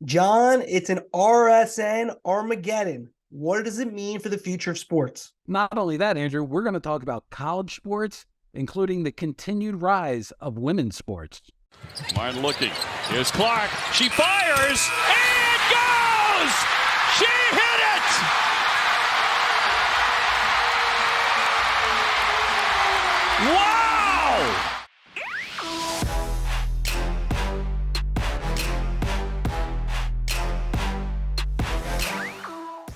John, it's an RSN Armageddon. What does it mean for the future of sports? Not only that, Andrew, we're going to talk about college sports, including the continued rise of women's sports. Martin looking. Here's Clark. She fires and goes! She hit it! Wow!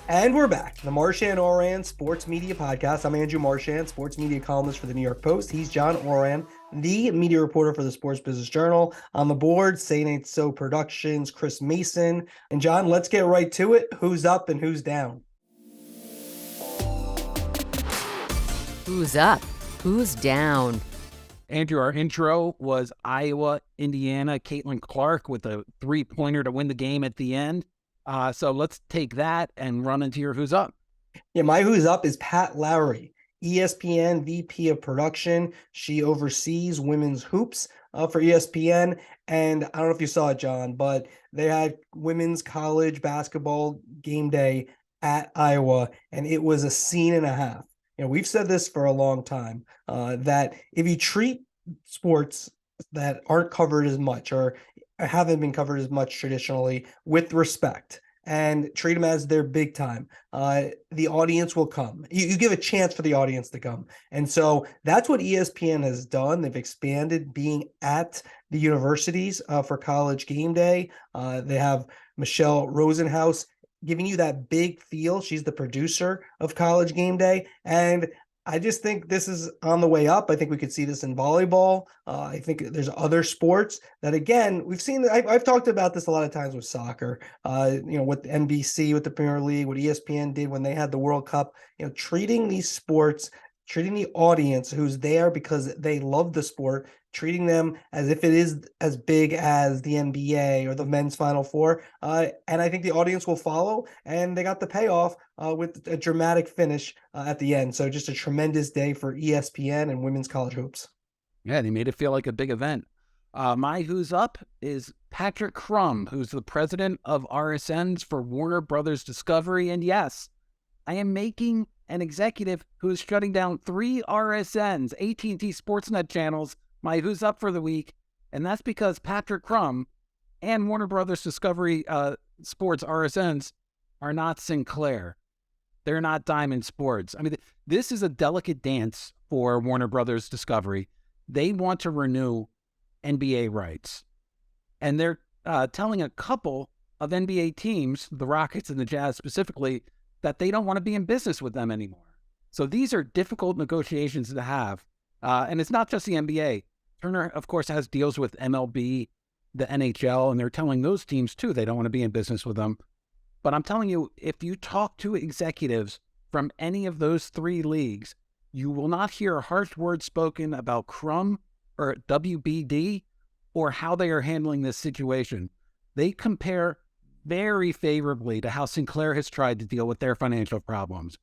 And we're back. The Marchand and Ourand Sports Media Podcast. I'm Andrew Marchand, sports media columnist for the New York Post. He's John Ourand, the media reporter for the Sports Business Journal. On the board, Say Ain't So Productions, Chris Mason. And John, let's get right to it. Who's up and who's down? Who's up? Who's down? Andrew, our intro was Iowa, Indiana, Caitlin Clark with a three-pointer to win the game at the end. So let's take that and run into your who's up. Yeah, my who's up is Pat Lowry, ESPN VP of Production. She oversees women's hoops for ESPN. And I don't know if you saw it, John, but they had women's college basketball game day at Iowa, and it was a scene and a half. You know, we've said this for a long time, that if you treat sports that aren't covered as much or haven't been covered as much traditionally with respect and treat them as their big time, the audience will come. You give a chance for the audience to come. And so that's what ESPN has done. They've expanded being at the universities for college game day. They have Michelle Rosenhaus giving you that big feel. She's the producer of College Game Day. And I just think this is on the way up. I think we could see this in volleyball. I think there's other sports that, again, we've seen. I've talked about this a lot of times with soccer, with NBC, with the Premier League, what ESPN did when they had the World Cup, treating these sports, treating the audience who's there because they love the sport, treating them as if it is as big as the NBA or the men's Final Four. And I think the audience will follow, and they got the payoff with a dramatic finish at the end. So just a tremendous day for ESPN and women's college hoops. Yeah, they made it feel like a big event. My who's up is Patrick Crum, who's the president of RSNs for Warner Brothers Discovery. And yes, I am making an executive who is shutting down 3 RSNs, AT&T SportsNet channels, my who's up for the week. And that's because Patrick Crum and Warner Brothers Discovery Sports RSNs are not Sinclair. They're not Diamond Sports. I mean, this is a delicate dance for Warner Brothers Discovery. They want to renew NBA rights. And they're telling a couple of NBA teams, the Rockets and the Jazz specifically, that they don't want to be in business with them anymore. So these are difficult negotiations to have. And it's not just the NBA. Turner, of course, has deals with MLB, the NHL, and they're telling those teams, too, they don't want to be in business with them. But I'm telling you, if you talk to executives from any of those 3 leagues, you will not hear a harsh word spoken about Crum or WBD or how they are handling this situation. They compare very favorably to how Sinclair has tried to deal with their financial problems.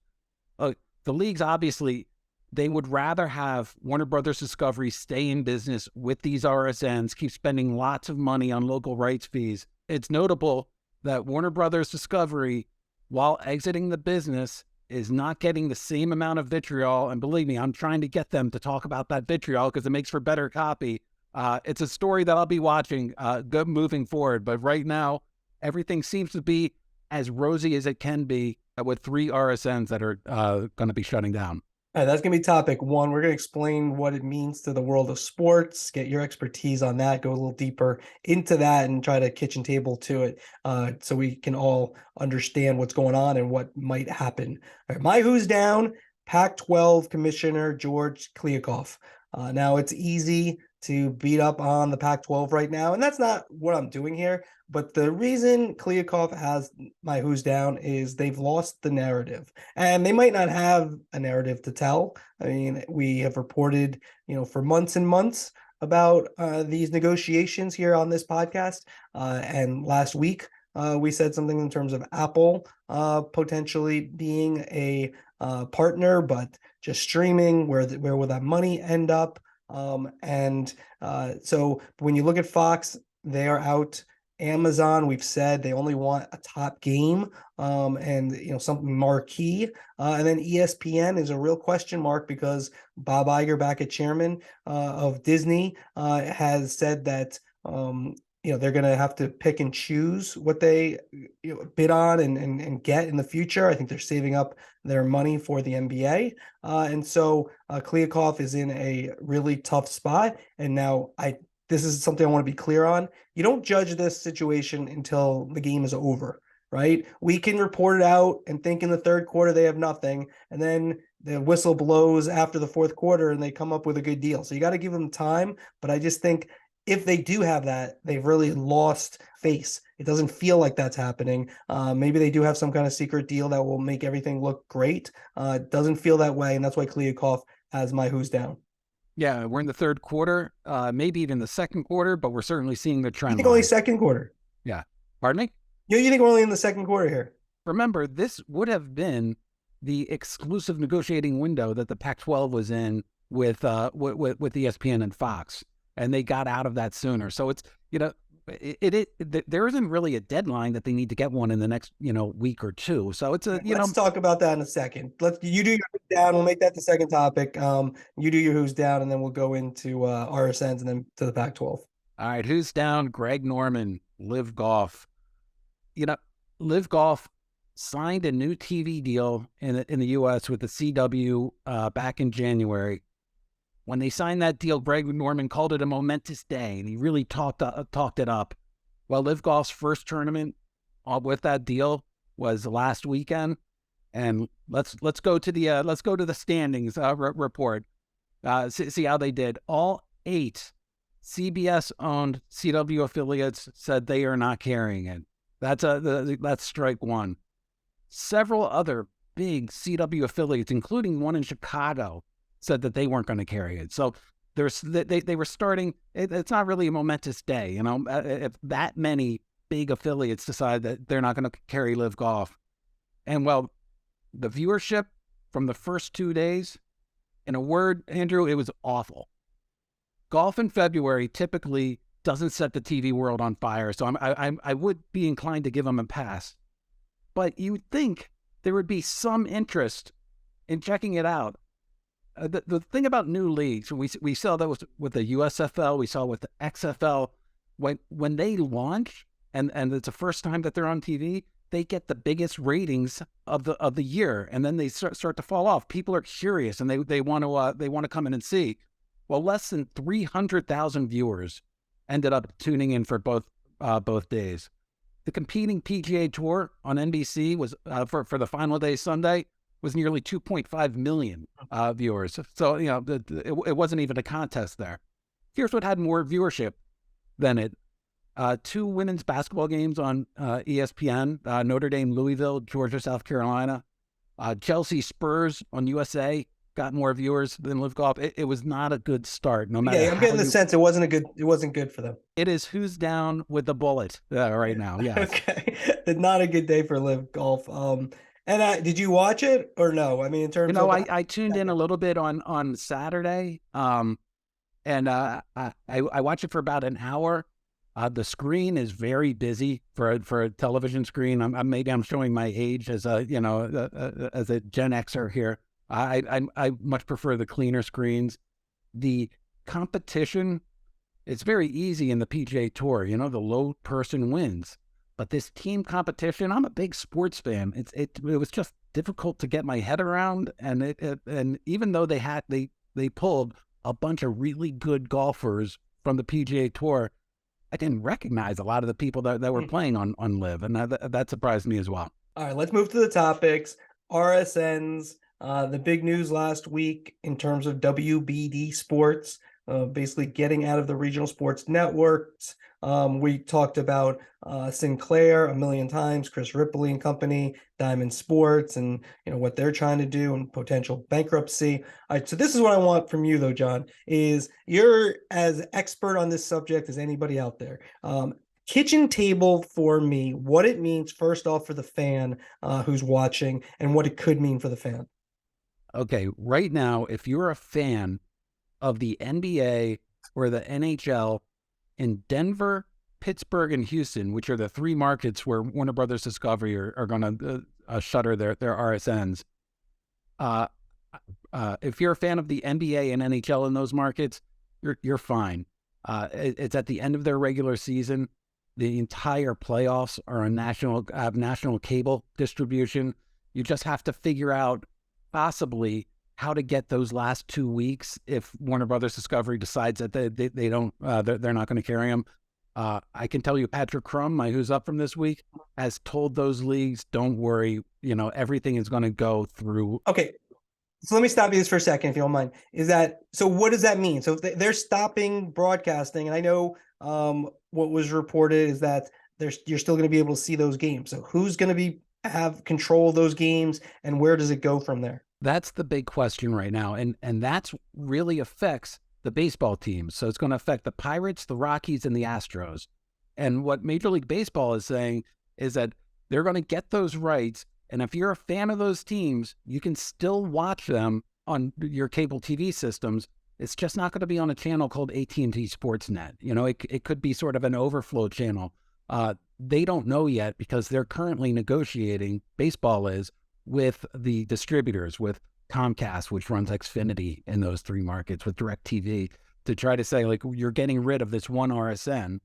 The leagues, obviously, they would rather have Warner Brothers Discovery stay in business with these RSNs, keep spending lots of money on local rights fees. It's notable that Warner Brothers Discovery, while exiting the business, is not getting the same amount of vitriol. And believe me, I'm trying to get them to talk about that vitriol because it makes for better copy. It's a story that I'll be watching moving forward. But right now, everything seems to be as rosy as it can be with 3 RSNs that are going to be shutting down. All right, that's going to be topic 1. We're going to explain what it means to the world of sports, get your expertise on that, go a little deeper into that, and try to kitchen table to it so we can all understand what's going on and what might happen. All right, my who's down, Pac-12 Commissioner George Kliavkoff. Now, it's easy to beat up on the Pac-12 right now, and that's not what I'm doing here. But the reason Kliavkoff has my who's down is they've lost the narrative, and they might not have a narrative to tell. I mean, we have reported, for months and months about these negotiations here on this podcast. And last week, we said something in terms of Apple potentially being a partner, but just streaming, where will that money end up? So when you look at Fox, they are out Amazon, we've said they only want a top game, and something marquee. And then ESPN is a real question mark because Bob Iger, back at chairman of Disney, has said that they're going to have to pick and choose what they bid on and get in the future. I think they're saving up their money for the NBA. And so Kliavkoff is in a really tough spot. And now this is something I want to be clear on. You don't judge this situation until the game is over, right? We can report it out and think in the third quarter they have nothing. And then the whistle blows after the fourth quarter and they come up with a good deal. So you got to give them time. But I just think if they do have that, they've really lost face. It doesn't feel like that's happening. Maybe they do have some kind of secret deal that will make everything look great. It doesn't feel that way, and that's why Kliavkoff has my who's down. Yeah, we're in the third quarter, maybe even the second quarter, but we're certainly seeing the trend. You think only second quarter? Yeah. Pardon me? You think we're only in the second quarter here? Remember, this would have been the exclusive negotiating window that the Pac-12 was in with ESPN and Fox. And they got out of that sooner. So it's, there isn't really a deadline that they need to get one in the next, week or two. So it's let's talk about that in a second. You do your who's down. We'll make that the second topic. You do your who's down, and then we'll go into RSNs and then to the Pac-12. All right. Who's down? Greg Norman, Live Golf. Live Golf signed a new TV deal in the U.S. with the CW back in January. When they signed that deal, Greg Norman called it a momentous day, and he really talked it up. Well, Live Golf's first tournament with that deal was last weekend, and let's go to the standings report. See how they did. All 8 CBS-owned CW affiliates said they are not carrying it. That's strike one. Several other big CW affiliates, including one in Chicago, said that they weren't going to carry it. So they were starting. It's not really a momentous day, if that many big affiliates decide that they're not going to carry Live Golf. And well, the viewership from the first 2 days, in a word, Andrew, it was awful. Golf in February typically doesn't set the TV world on fire, so I would be inclined to give them a pass. But you would think there would be some interest in checking it out. The thing about new leagues, we saw that with the USFL, we saw with the XFL, when they launch and it's the first time that they're on TV, they get the biggest ratings of the year, and then they start to fall off. People are curious and they want to come in and see. Well, less than 300,000 viewers ended up tuning in for both days. The competing PGA Tour on NBC was for the final day Sunday was nearly 2.5 million viewers. So, it wasn't even a contest there. Here's what had more viewership than it. 2 women's basketball games on ESPN, Notre Dame, Louisville, Georgia, South Carolina. Chelsea Spurs on USA got more viewers than Live Golf. It was not a good start. No matter. Yeah, I'm getting the sense it wasn't good for them. It is who's down with the bullet right now. Yeah. Okay. Not a good day for Live Golf. And did you watch it or no? I mean, in terms of I tuned in a little bit on Saturday, and I watched it for about an hour. The screen is very busy for a television screen. Maybe I'm showing my age as a Gen Xer here. I much prefer the cleaner screens. The competition, it's very easy in the PGA Tour. The low person wins. But this team competition, I'm a big sports fan. It was just difficult to get my head around, and even though they pulled a bunch of really good golfers from the PGA Tour, I didn't recognize a lot of the people that were playing on Live, and that surprised me as well. All right, let's move to the topics. RSNs, the big news last week in terms of WBD Sports, basically getting out of the regional sports networks. We talked about Sinclair a million times, Chris Ripley and company, Diamond Sports, and what they're trying to do and potential bankruptcy. All right, so this is what I want from you though, John, is you're as expert on this subject as anybody out there. Kitchen table for me, what it means first off for the fan who's watching and what it could mean for the fan. Okay, right now, if you're a fan of the NBA or the NHL in Denver Pittsburgh and Houston, which are the three markets where Warner Brothers Discovery are going to shutter their RSNs. If you're a fan of the NBA and NHL in those markets, you're fine. It's at the end of their regular season. The entire playoffs are on national cable distribution. You just have to figure out possibly how to get those last 2 weeks if Warner Brothers Discovery decides that they don't they're not going to carry them. I can tell you, Patrick Crum, my Who's Up from this week, has told those leagues, don't worry, everything is going to go through. Okay. So let me stop you this for a second, if you don't mind. So what does that mean? So if they're stopping broadcasting, and I know what was reported is that you're still going to be able to see those games. So who's going to have control of those games, and where does it go from there? That's the big question right now, and that's really affects the baseball teams. So it's going to affect the Pirates, the Rockies, and the Astros. And what Major League Baseball is saying is that they're going to get those rights, and if you're a fan of those teams, you can still watch them on your cable TV systems. It's just not going to be on a channel called AT&T SportsNet. It could be sort of an overflow channel. They don't know yet because they're currently negotiating, baseball is, with the distributors, with Comcast, which runs Xfinity in those three markets, with DirecTV, to try to say, like, you're getting rid of this one RSN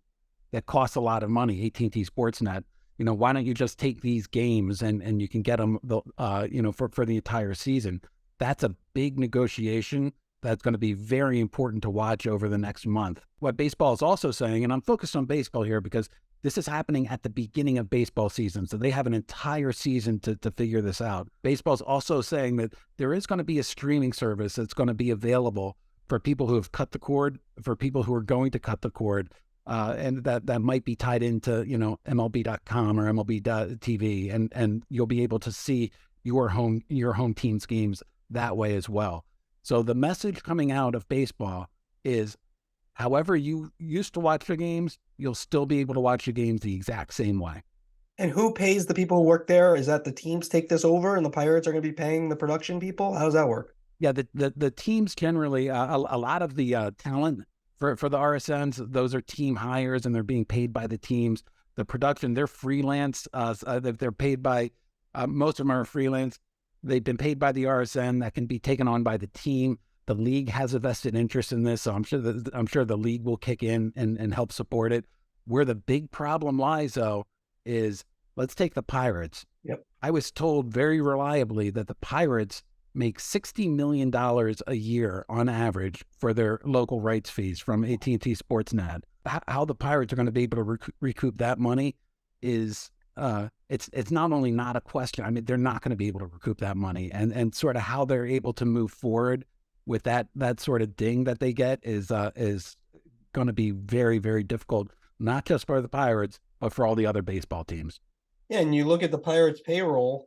that costs a lot of money, AT&T SportsNet. Why don't you just take these games and you can get them, for the entire season? That's a big negotiation that's going to be very important to watch over the next month. What baseball is also saying, and I'm focused on baseball here because this is happening at the beginning of baseball season, so they have an entire season to figure this out. Baseball's also saying that there is going to be a streaming service that's going to be available for people who have cut the cord, for people who are going to cut the cord, and that might be tied into MLB.com or MLB.TV, and you'll be able to see your home team's games that way as well. So the message coming out of baseball is, however you used to watch the games, you'll still be able to watch the games the exact same way. And who pays the people who work there? Is that the teams take this over and the Pirates are going to be paying the production people? How does that work? Yeah, the teams generally, a lot of the talent for the RSNs, those are team hires and they're being paid by the teams. The production, they're freelance. They're paid by, most of them are freelance. They've been paid by the RSN that can be taken on by the team. The league has a vested interest in this, so I'm sure the league will kick in and help support it. Where the big problem lies, though, is let's take the Pirates. Yep. I was told very reliably that the Pirates make $60 million a year on average for their local rights fees from AT&T SportsNet. How the Pirates are going to be able to recoup that money is it's not only not a question. I mean, they're not going to be able to recoup that money, and sort of how they're able to move forward with that sort of ding that they get is going to be very, very difficult, not just for the Pirates, but for all the other baseball teams. Yeah, and you look at the Pirates' payroll,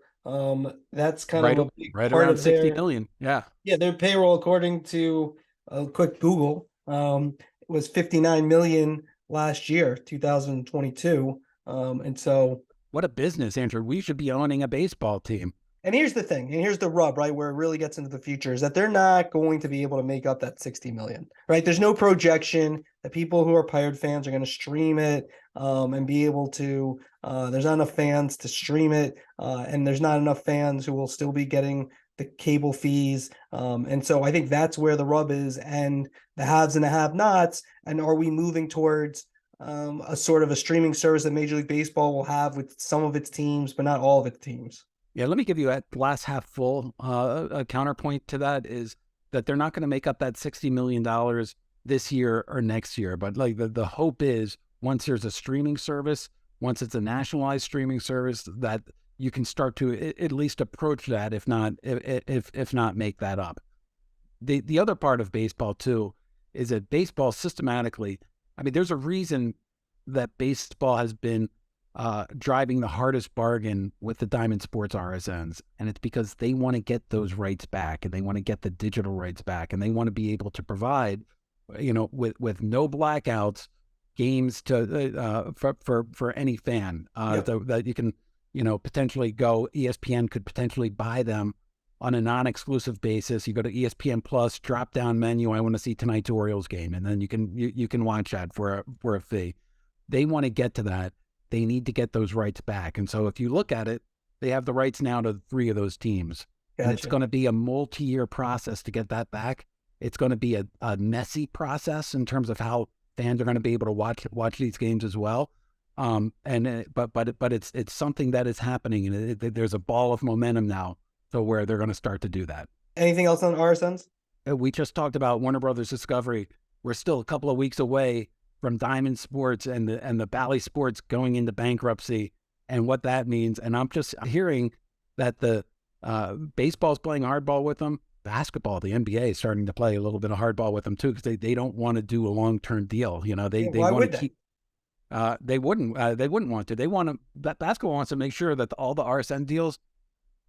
that's kind right, of right around 60 million. Yeah. Yeah, their payroll, according to a quick Google, was 59 million last year, 2022. And so, what a business, Andrew. We should be owning a baseball team. And here's the thing, and here's the rub, right, where it really gets into the future, is that they're not going to be able to make up that 60 million, right? There's no projection that people who are Pirate fans are going to stream it and be able to, there's not enough fans to stream it, and there's not enough fans who will still be getting the cable fees. And so I think that's where the rub is, and the haves and the have-nots, and are we moving towards a sort of a streaming service that Major League Baseball will have with some of its teams, but not all of its teams? Yeah, let me give you a glass half full a counterpoint to that is that they're not going to make up that $60 million this year or next year. But like the hope is once there's a streaming service, once it's a nationalized streaming service, that you can start to at least approach that, if not make that up. The other part of baseball too is that baseball systematically, I mean, there's a reason that baseball has been driving the hardest bargain with the Diamond Sports RSNs. And it's because they want to get those rights back, and they want to get the digital rights back, and they want to be able to provide, with no blackouts, games to for any fan that you can, potentially go. ESPN could potentially buy them on a non-exclusive basis. You go to ESPN Plus, drop down menu, I want to see tonight's Orioles game, and then you can watch that for a fee. they want to get to that, they need to get those rights back. And so if you look at it, they have the rights now to 3 of those teams. Gotcha. And it's going to be a multi-year process to get that back. It's going to be a messy process in terms of how fans are going to be able to watch these games as well. But it's something that is happening, and there's a ball of momentum now to where they're going to start to do that. Anything else on RSNs? We just talked about Warner Brothers Discovery. We're still a couple of weeks away from Diamond Sports and the Bally Sports going into bankruptcy and what that means. And I'm just hearing that the baseball's playing hardball with them. Basketball, the NBA is starting to play a little bit of hardball with them too, because they don't want to do a long-term deal. They want to keep. They wouldn't want to. They want to. Basketball wants to make sure that all the RSN deals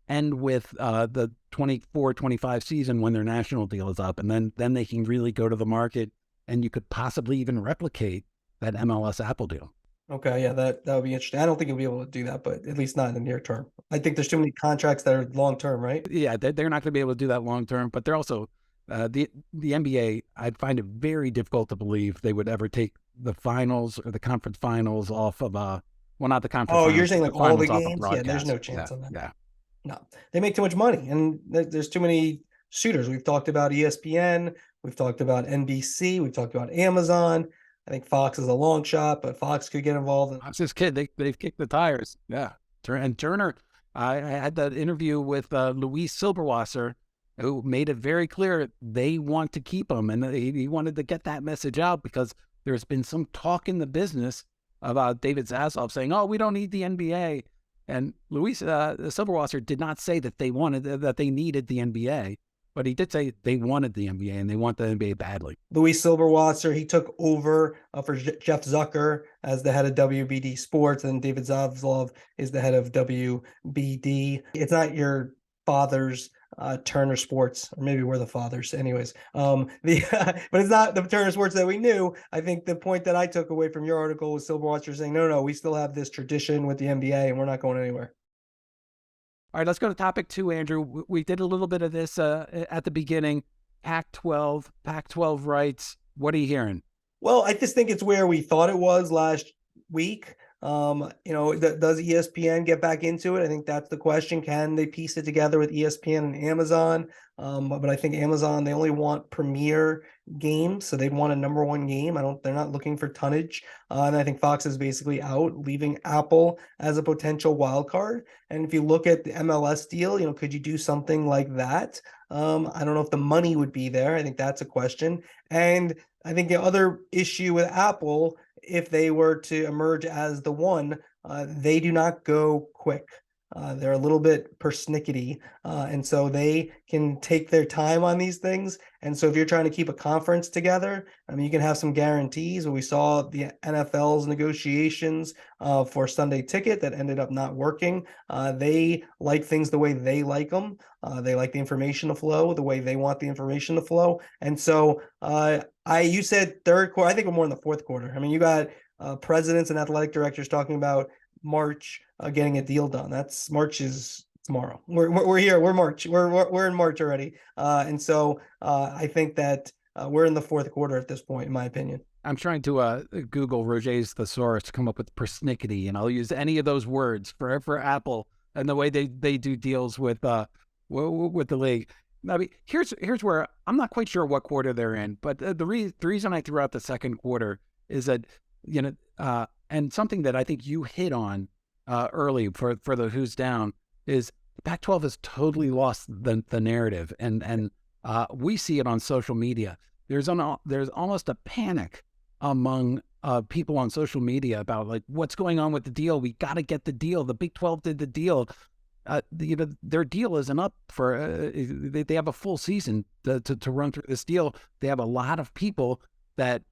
end with the 24-25 season when their national deal is up, and then they can really go to the market, and you could possibly even replicate that MLS Apple deal. Okay, yeah, that would be interesting. I don't think you'll be able to do that, but at least not in the near term. I think there's too many contracts that are long term, right? Yeah, they're not going to be able to do that long term, but they're also the NBA. I'd find it very difficult to believe they would ever take the finals or the conference finals off of not the conference. Oh, you're saying like all the games? Yeah, there's no chance on that. Yeah, no, they make too much money, and there's too many suitors. We've talked about ESPN, we've talked about NBC, we've talked about Amazon. I think Fox is a long shot, but Fox could get involved. I was just kidding. They've kicked the tires. Yeah. And Turner, I had that interview with Luis Silberwasser, who made it very clear they want to keep him. And he wanted to get that message out because there's been some talk in the business about David Zaslav saying, oh, we don't need the NBA. And Luis Silberwasser did not say that they needed the NBA. But he did say they wanted the NBA and they want the NBA badly. Luis Silberwasser, he took over for Jeff Zucker as the head of WBD Sports, and David Zaslav is the head of WBD. It's not your father's Turner Sports, or maybe we're the fathers. Anyways, but it's not the Turner Sports that we knew. I think the point that I took away from your article was Silberwasser saying, no, we still have this tradition with the NBA and we're not going anywhere. All right, let's go to topic 2, Andrew. We did a little bit of this at the beginning. Pac-12 rights. What are you hearing? Well, I just think it's where we thought it was last week. Does ESPN get back into it? I think that's the question. Can they piece it together with ESPN and Amazon? But I think Amazon, they only want premier games, so they'd want a number 1 game. They're not looking for tonnage. And I think Fox is basically out, leaving Apple as a potential wild card. And if you look at the MLS deal, could you do something like that? I don't know if the money would be there. I think that's a question. And I think the other issue with Apple, if they were to emerge as the one, they do not go quick. They're a little bit persnickety, and so they can take their time on these things. And so if you're trying to keep a conference together, you can have some guarantees. We saw the NFL's negotiations for Sunday Ticket that ended up not working. They like things the way they like them. They like the information to flow the way they want the information to flow. And so you said third quarter. I think we're more in the fourth quarter. You got presidents and athletic directors talking about March getting a deal done. March is tomorrow. We're here. We're March. We're in March already. And so I think that we're in the fourth quarter at this point, in my opinion. I'm trying to Google Roger's thesaurus to come up with persnickety, and I'll use any of those words for Apple and the way they do deals with the league. Here's where I'm not quite sure what quarter they're in, but the reason I threw out the second quarter is that and something that I think you hit on early for the Who's Down is Pac-12 has totally lost the narrative, and we see it on social media. There's almost a panic among people on social media about like what's going on with the deal. We got to get the deal. The Big 12 did the deal. Their deal isn't up for. They have a full season to run through this deal. They have a lot of people that.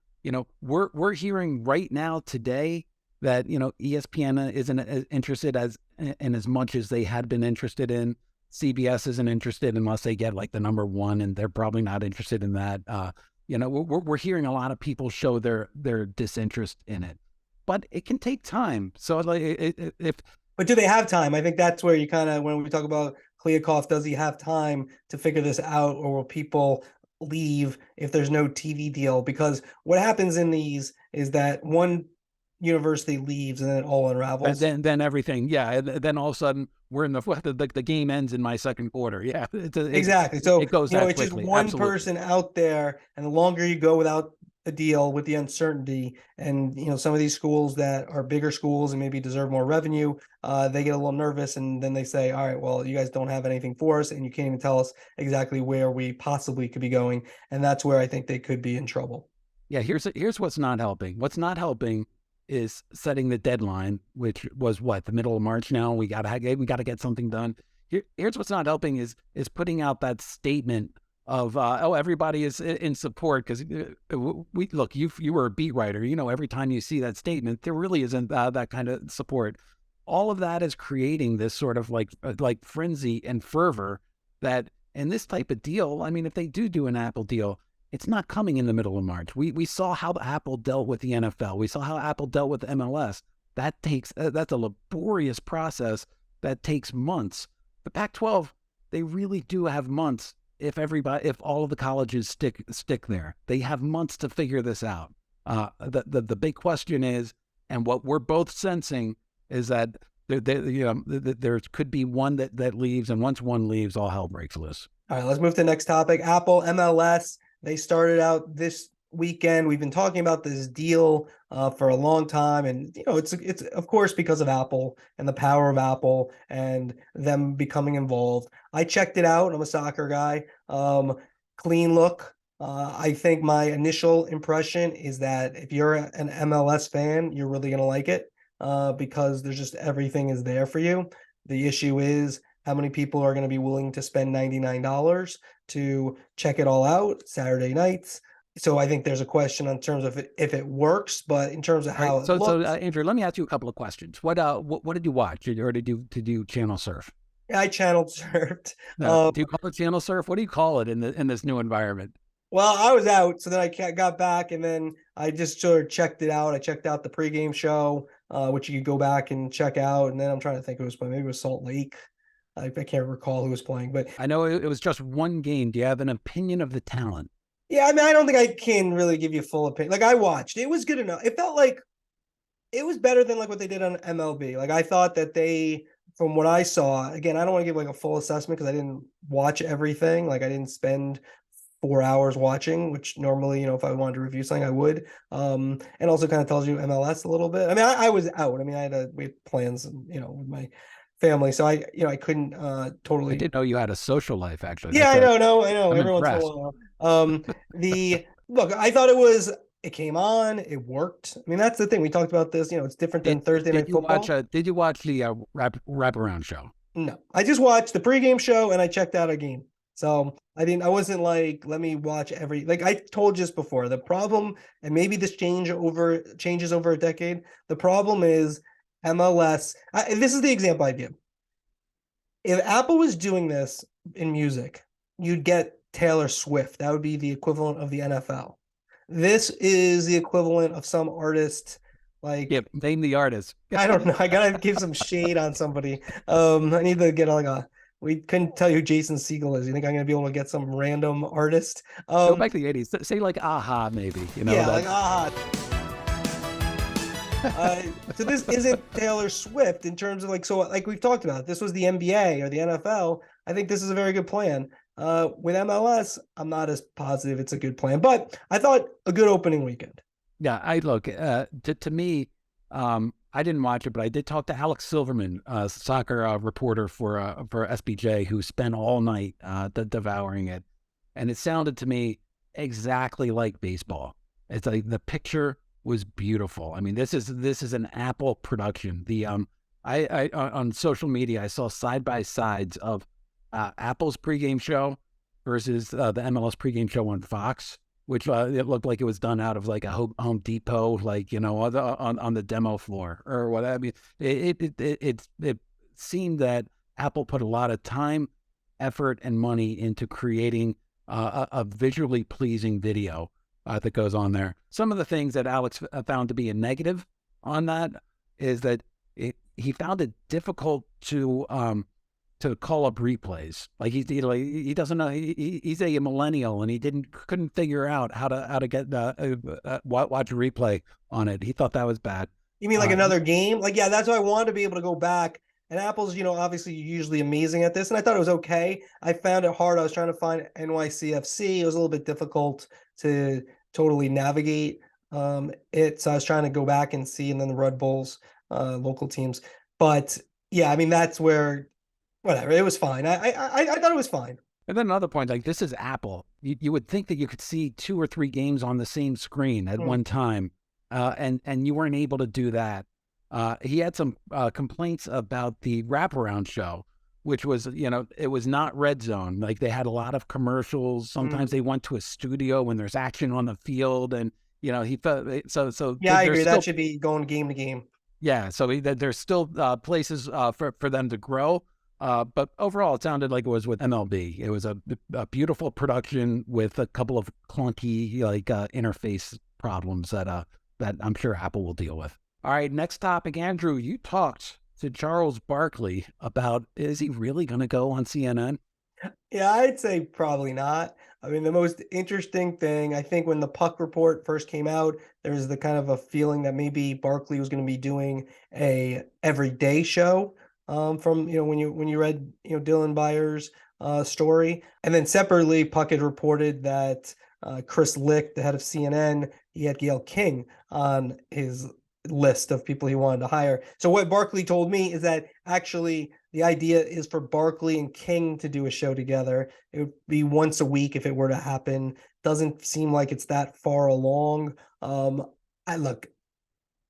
We're hearing right now today that, ESPN isn't interested in as much as they had been interested in. CBS isn't interested unless they get like the number 1, and they're probably not interested in that. We're hearing a lot of people show their disinterest in it, but it can take time. So but do they have time? I think that's where you kind of, when we talk about Kliavkoff, does he have time to figure this out, or will people leave if there's no TV deal? Because what happens in these is that one university leaves and then it all unravels. And then everything, yeah. And then all of a sudden we're in the game ends in my second quarter. Yeah, Exactly. So it goes you know, that it's just quickly. one Absolutely. person out there, and the longer you go without a deal with the uncertainty, and you know, some of these schools that are bigger schools and maybe deserve more revenue, they get a little nervous, and then they say, all right, well, you guys don't have anything for us, and you can't even tell us exactly where we possibly could be going. And that's where I think they could be in trouble. Yeah, here's what's not helping. What's not helping is setting the deadline, which was what, the middle of March now. We gotta get something done. Here's what's not helping is putting out that statement of everybody is in support, because we look, you were a beat writer, you know, every time you see that statement, there really isn't that kind of support. All of that is creating this sort of like frenzy and fervor that in this type of deal, I mean, if they do an Apple deal, it's not coming in the middle of March. We saw how Apple dealt with the NFL. We saw how Apple dealt with MLS. That's a laborious process that takes months. The Pac-12, they really do have months. If all of the colleges stick there, they have months to figure this out. The big question is, and what we're both sensing is that there could be one that leaves, and once one leaves, all hell breaks loose. All right, let's move to the next topic. Apple MLS. They started out this weekend. We've been talking about this deal for a long time, and you know, it's of course because of Apple and the power of Apple and them becoming involved. I checked it out. I'm a soccer guy. Clean look. I think my initial impression is that if you're an MLS fan, you're really gonna like it because there's just everything is there for you. The issue is how many people are going to be willing to spend $99 to check it all out Saturday nights. So I think there's a question in terms of if it works, but in terms of how it looks. So Andrew, let me ask you a couple of questions. What did you watch, or did you channel surf? I channel surfed. Do you call it channel surf? What do you call it in this new environment? Well, I was out, so then I got back, and then I just sort of checked it out. I checked out the pregame show, which you could go back and check out. And then I'm trying to think who was playing. Maybe it was Salt Lake. I can't recall who was playing, but I know it was just one game. Do you have an opinion of the talent? Yeah, I mean, I don't think I can really give you a full opinion. Like, I watched, it was good enough. It felt like it was better than like what they did on MLB. Like, I thought that they, from what I saw, again, I don't want to give like a full assessment because I didn't watch everything. Like, I didn't spend 4 hours watching, which normally, you know, if I wanted to review something, I would. And also kind of tells you MLS a little bit. I mean, I was out. I mean, we had plans, you know, with my family, so I couldn't totally. I didn't know you had a social life, actually. Yeah, I know. I'm every once in a while. Look, I thought it came on, it worked. I mean, that's the thing. We talked about this, you know, it's different than Thursday Night Football. Did you watch the wraparound show? No, I just watched the pregame show and I checked out a game. So I wasn't like, let me watch like I told you just before, the problem, and maybe this changes over a decade. The problem is MLS. This is the example I give. If Apple was doing this in music, you'd get Taylor Swift. That would be the equivalent of the NFL. This is the equivalent of some artist. Like, yeah, name the artist. I don't know. I gotta give some shade on somebody. I need to get we couldn't tell you who Jason Segel is. You think I'm gonna be able to get some random artist? Go back to the 80s. Say like Aha, maybe. You know, yeah, like Aha. So this isn't Taylor Swift in terms of like we've talked about. This was the NBA or the NFL. I think this is a very good plan. With MLS, I'm not as positive it's a good plan, but I thought a good opening weekend. Yeah, to me, I didn't watch it, but I did talk to Alex Silverman, a soccer reporter for SBJ, who spent all night devouring it, and it sounded to me exactly like baseball. It's like the picture was beautiful. I mean, this is an Apple production. I on social media, I saw side by sides of Apple's pregame show versus the MLS pregame show on Fox, which it looked like it was done out of like a Home Depot, like, you know, on the demo floor or whatever. I mean, it seemed that Apple put a lot of time, effort, and money into creating a visually pleasing video that goes on there. Some of the things that Alex found to be a negative on that is that he found it difficult to call up replays. Like he doesn't know. He's a millennial and he couldn't figure out how to get watch a replay on it. He thought that was bad. You mean like another game? Like, yeah, that's why I wanted to be able to go back. And Apple's, obviously usually amazing at this. And I thought it was okay. I found it hard. I was trying to find NYCFC. It was a little bit difficult to totally navigate it. So I was trying to go back and see, and then the Red Bulls, local teams. But yeah, I mean, that's where, whatever, it was fine. I thought it was fine. And then another point, like this is Apple. You would think that you could see 2 or 3 games on the same screen at one time, and you weren't able to do that. He had some complaints about the wraparound show, which was, it was not Red Zone. Like they had a lot of commercials. Sometimes they went to a studio when there's action on the field, and he felt so. Yeah, I agree. That should be going game to game. Yeah, so there's still places for them to grow. But overall, it sounded like it was with MLB. It was a beautiful production with a couple of clunky interface problems that I'm sure Apple will deal with. All right, next topic, Andrew. You talked to Charles Barkley about, is he really going to go on CNN? Yeah, I'd say probably not. I mean, the most interesting thing, I think when the Puck report first came out, there was the kind of a feeling that maybe Barkley was going to be doing a everyday show. From when you read Dylan Byers' story, and then separately Puck had reported that Chris Lick, the head of CNN, he had Gayle King on his list of people he wanted to hire. So what Barkley told me is that actually the idea is for Barkley and King to do a show together. It would be once a week if it were to happen. Doesn't seem like it's that far along.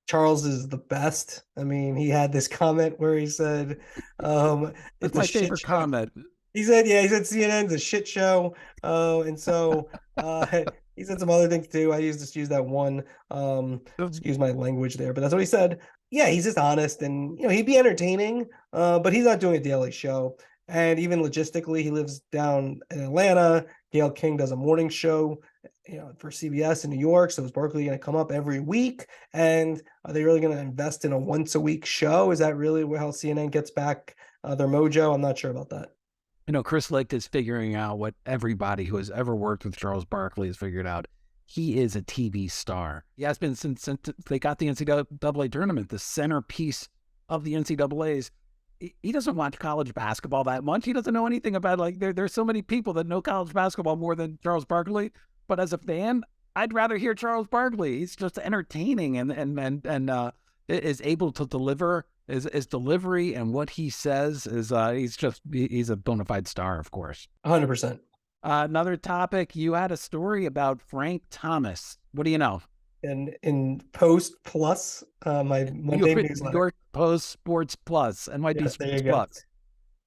Charles is the best. I mean, he had this comment where he said, it's my favorite comment. He said CNN's a shit show. And so he said some other things too. I just use that one, excuse my language there, but that's what he said. Yeah, he's just honest, and he'd be entertaining, but he's not doing a daily show. And even logistically, he lives down in Atlanta. Gayle King does a morning show, for CBS in New York. So is Barkley going to come up every week? And are they really going to invest in a once a week show? Is that really how CNN gets back their mojo? I'm not sure about that. Chris Licht is figuring out what everybody who has ever worked with Charles Barkley has figured out. He is a TV star. He has been since they got the NCAA tournament, the centerpiece of the NCAAs. He doesn't watch college basketball that much. He doesn't know anything about, there's so many people that know college basketball more than Charles Barkley. But as a fan, I'd rather hear Charles Barkley. He's just entertaining and is able to deliver. His delivery and what he says is he's a bona fide star, of course. 100%. Another topic, you had a story about Frank Thomas. What do you know? In Post Plus, my Monday newsletter. New York Post Sports Plus, NYD Sports Plus.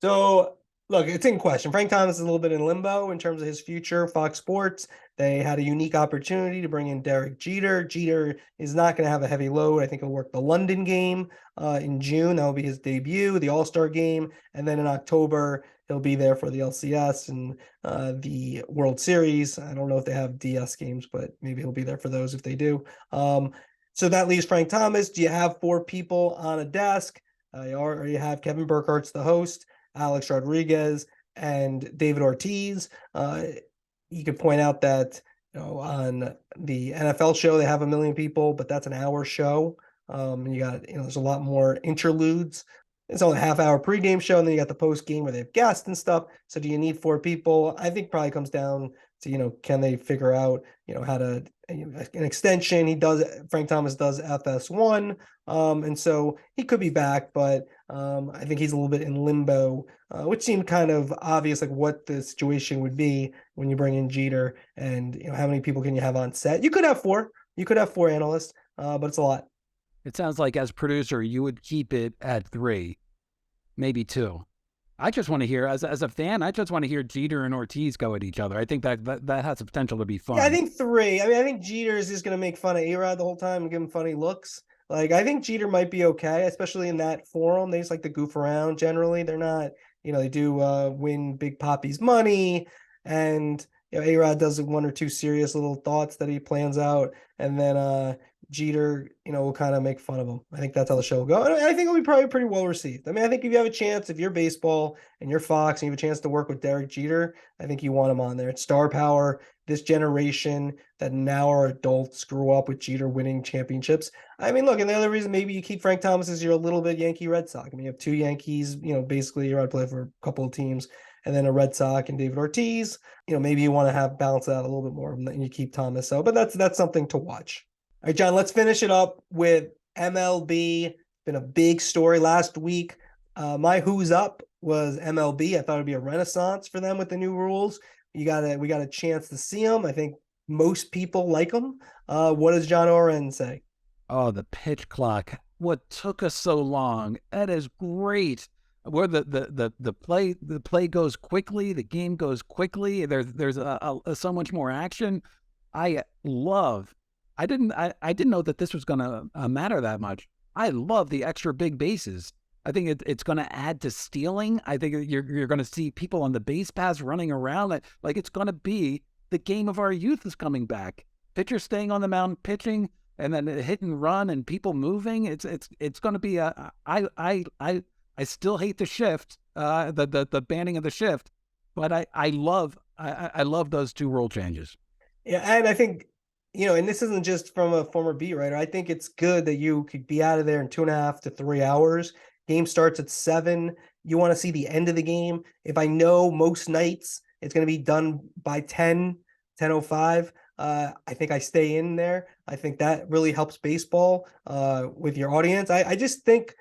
So, look, it's in question. Frank Thomas is a little bit in limbo in terms of his future. Fox Sports, they had a unique opportunity to bring in Derek Jeter. Jeter is not going to have a heavy load. I think he'll work the London game in June. That will be his debut, the All-Star game. And then in October, he'll be there for the LCS and the World Series. I don't know if they have DS games, but maybe he'll be there for those if they do. So that leaves Frank Thomas. Do you have 4 people on a desk? You have Kevin Burkhart's the host, Alex Rodriguez, and David Ortiz. You could point out that on the NFL show they have 1 million people, but that's an hour show. And you got there's a lot more interludes. It's only a half-hour pregame show, and then you got the post-game where they have guests and stuff. So do you need 4 people? I think probably comes down to can they figure out how to an extension. Frank Thomas does FS1, and so he could be back, but I think he's a little bit in limbo, which seemed kind of obvious, like what the situation would be when you bring in Jeter, and how many people can you have on set? You could have 4. You could have 4 analysts, but it's a lot. It sounds like as producer, you would keep it at 3, maybe 2. I just want to hear, as a fan, I just want to hear Jeter and Ortiz go at each other. I think that has the potential to be fun. Yeah, I think 3. I mean, I think Jeter is just going to make fun of A-Rod the whole time and give him funny looks. Like, I think Jeter might be okay, especially in that forum. They just like to goof around generally. They're not, they do win Big Papi's money, and A-Rod does 1 or 2 serious little thoughts that he plans out, and then Jeter, will kind of make fun of him. I think that's how the show will go. And I think it'll be probably pretty well received. I mean, I think if you have a chance, if you're baseball and you're Fox and you have a chance to work with Derek Jeter, I think you want him on there. It's star power. This generation that now are adults grew up with Jeter winning championships. I mean, look, and the other reason maybe you keep Frank Thomas is you're a little bit Yankee Red Sox. I mean, you have two Yankees, basically you're out to play for a couple of teams, and then a Red Sox and David Ortiz. Maybe you want to have balance it out a little bit more and you keep Thomas. So, but that's something to watch. All right, John, let's finish it up with MLB. Been a big story last week. My who's up was MLB. I thought it'd be a renaissance for them with the new rules. We got a chance to see them. I think most people like them. What does John Ourand say? Oh, the pitch clock. What took us so long? That is great. Where the play goes quickly, the game goes quickly. There's so much more action. I didn't know that this was going to matter that much. I love the extra big bases. I think it's going to add to stealing. I think you're going to see people on the base paths running around. Like it's going to be the game of our youth is coming back. Pitchers staying on the mound, pitching, and then hit and run, and people moving. It's going to be I still hate the shift, the banning of the shift, but I love those two rule changes. Yeah, and I think, and this isn't just from a former beat writer. I think it's good that you could be out of there in 2.5 to 3 hours. Game starts at 7. You want to see the end of the game. If I know most nights it's going to be done by 10:05, I think I stay in there. I think that really helps baseball with your audience. I just think,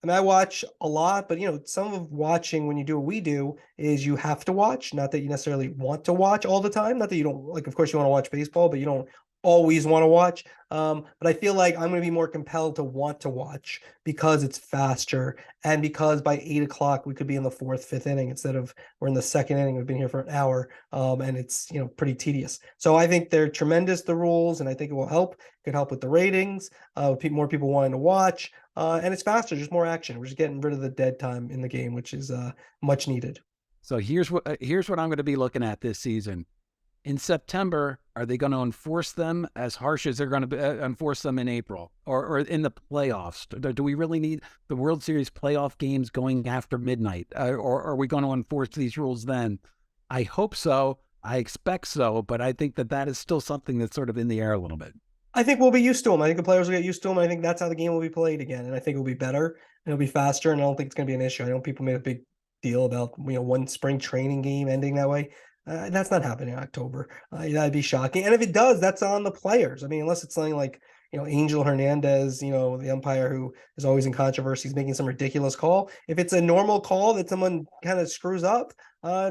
I watch a lot, but some of watching when you do what we do is you have to watch, not that you necessarily want to watch all the time. Not that you don't, like, of course you want to watch baseball, but you don't always want to watch. But I feel like I'm going to be more compelled to want to watch because it's faster and because by 8 o'clock we could be in the 4th, 5th inning instead of we're in the 2nd inning. We've been here for an hour and it's, pretty tedious. So I think they're tremendous, the rules, and I think it will help. It could help with the ratings, more people wanting to watch. And it's faster, just more action. We're just getting rid of the dead time in the game, which is much needed. So here's what I'm going to be looking at this season. In September, are they going to enforce them as harsh as they're going to enforce them in April or in the playoffs? Do we really need the World Series playoff games going after midnight? Or are we going to enforce these rules then? I hope so. I expect so. But I think that is still something that's sort of in the air a little bit. I think we'll be used to them. I think the players will get used to them. I think that's how the game will be played again. And I think it'll be better and it'll be faster. And I don't think it's going to be an issue. I know people made a big deal about, one spring training game ending that way. That's not happening in October. That'd be shocking. And if it does, that's on the players. I mean, unless it's something like, Angel Hernandez, the umpire who is always in controversy, is making some ridiculous call. If it's a normal call that someone kind of screws up, I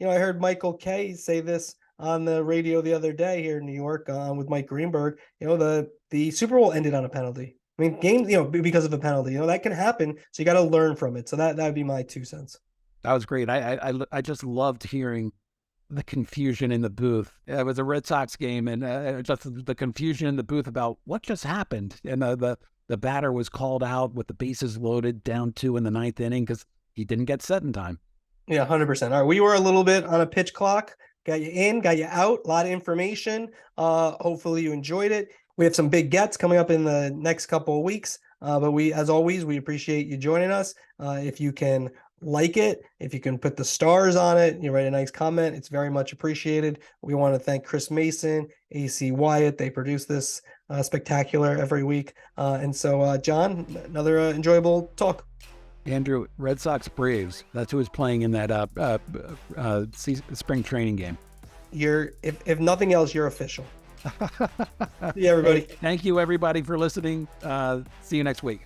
heard Michael Kay say this on the radio the other day here in New York with Mike Greenberg. The Super Bowl ended on a penalty. I mean, games, because of a penalty, that can happen. So you got to learn from it. So that would be my 2 cents. That was great. I just loved hearing the confusion in the booth. It was a Red Sox game, and just the confusion in the booth about what just happened. And the batter was called out with the bases loaded, down 2 in the 9th inning because he didn't get set in time. Yeah, 100%. All right, we were a little bit on a pitch clock. Got you in, got you out. A lot of information. Hopefully you enjoyed it. We have some big gets coming up in the next couple of weeks. But as always, we appreciate you joining us. If you can like it, if you can put the stars on it, you write a nice comment, it's very much appreciated. We want to thank Chris Mason, AC Wyatt. They produce this spectacular every week. And so, John, another enjoyable talk. Andrew, Red Sox Braves. That's who was playing in that spring training game. If nothing else, you're official. See you, everybody. Thank you, everybody, for listening. See you next week.